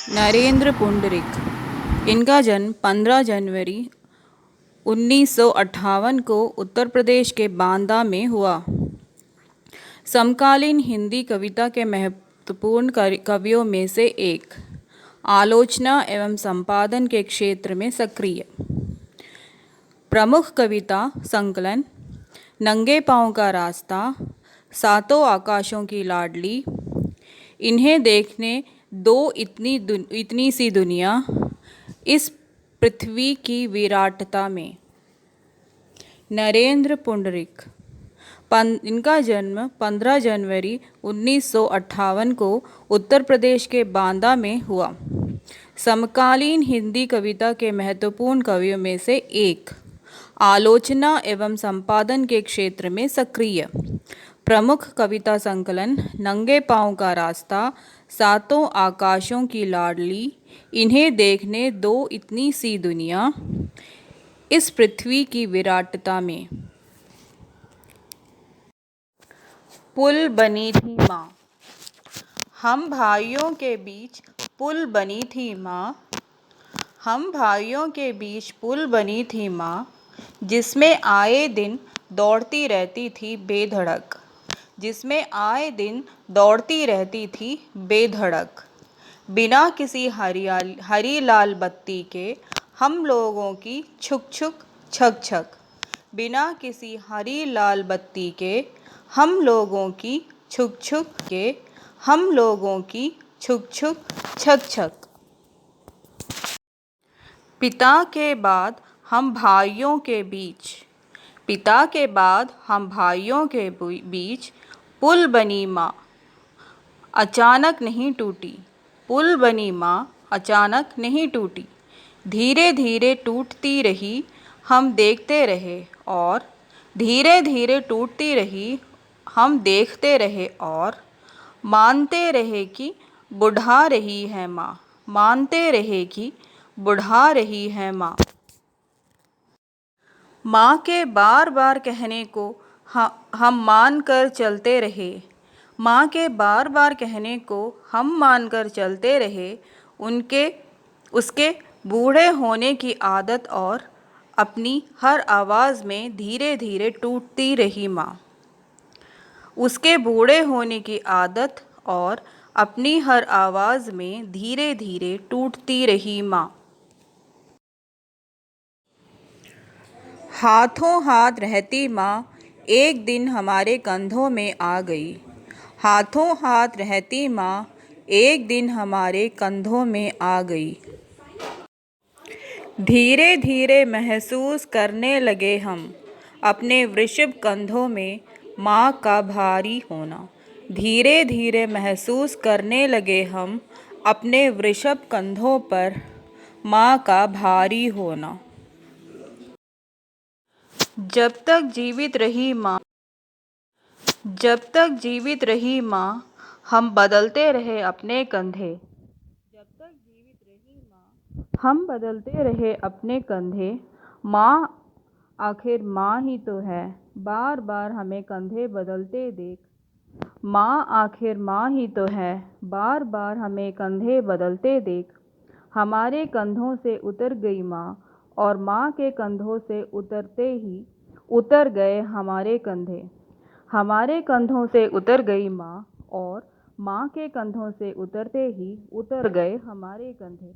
नरेंद्र पुंडरीक। इनका जन्म 15 जनवरी 1958 को उत्तर प्रदेश के बांदा में हुआ। समकालीन हिंदी कविता के महत्वपूर्ण कवियों में से एक। आलोचना एवं संपादन के क्षेत्र में सक्रिय। प्रमुख कविता संकलन: नंगे पाँव का रास्ता, सातों आकाशों की लाडली, इन्हें देखने दो इतनी सी दुनिया, इस पृथ्वी की विराटता में। नरेंद्र पुंडरीक। इनका जन्म 15 जनवरी 1958 को उत्तर प्रदेश के बांदा में हुआ। समकालीन हिंदी कविता के महत्वपूर्ण कवियों में से एक। आलोचना एवं संपादन के क्षेत्र में सक्रिय। प्रमुख कविता संकलन: नंगे पाँव का रास्ता, सातों आकाशों की लाडली, इन्हें देखने दो इतनी सी दुनिया, इस पृथ्वी की विराटता में। पुल बनी थी माँ। हम भाइयों के बीच पुल बनी थी माँ, हम भाइयों के बीच पुल बनी थी माँ, जिसमें आए दिन दौड़ती रहती थी बेधड़क, जिसमें आए दिन दौड़ती रहती थी बेधड़क। बिना किसी हरी लाल बत्ती के हम लोगों की छुक छुक छक छक, बिना किसी हरी लाल बत्ती के हम लोगों की छुक छुक के हम लोगों की छुक छुक छक छक। पिता के बाद हम भाइयों के बीच, पिता के बाद हम भाइयों के बीच पुल बनी माँ, अचानक नहीं टूटी, पुल बनी माँ अचानक नहीं टूटी। धीरे धीरे टूटती रही, हम देखते रहे, और धीरे धीरे टूटती रही, हम देखते रहे, और मानते रहे कि बुढ़ा रही है माँ, मानते रहे कि बुढ़ा रही है माँ। माँ के बार बार कहने को हम मान कर चलते रहे, माँ के बार बार कहने को हम मान कर चलते रहे। उसके बूढ़े होने की आदत और अपनी हर आवाज़ में धीरे धीरे टूटती रही माँ, उसके बूढ़े होने की आदत और अपनी हर आवाज़ में धीरे धीरे टूटती रही माँ। हाथों हाथ रहती माँ एक दिन हमारे कंधों में आ गई, हाथों हाथ रहती माँ एक दिन हमारे कंधों में आ गई। धीरे धीरे महसूस करने लगे हम अपने वृषभ कंधों में माँ का भारी होना, धीरे धीरे महसूस करने लगे हम अपने वृषभ कंधों पर माँ का भारी होना। जब तक जीवित रही माँ, जब तक जीवित रही माँ, हम बदलते रहे अपने कंधे, जब तक जीवित रही माँ, हम बदलते रहे अपने कंधे। माँ आखिर माँ ही तो है, बार बार हमें कंधे बदलते देख, माँ आखिर माँ ही तो है, बार बार हमें कंधे बदलते देख। हमारे कंधों से उतर गई माँ, और माँ के कंधों से उतरते ही उतर गए हमारे कंधे, हमारे कंधों से उतर गई माँ, और माँ के कंधों से उतरते ही उतर गए हमारे कंधे।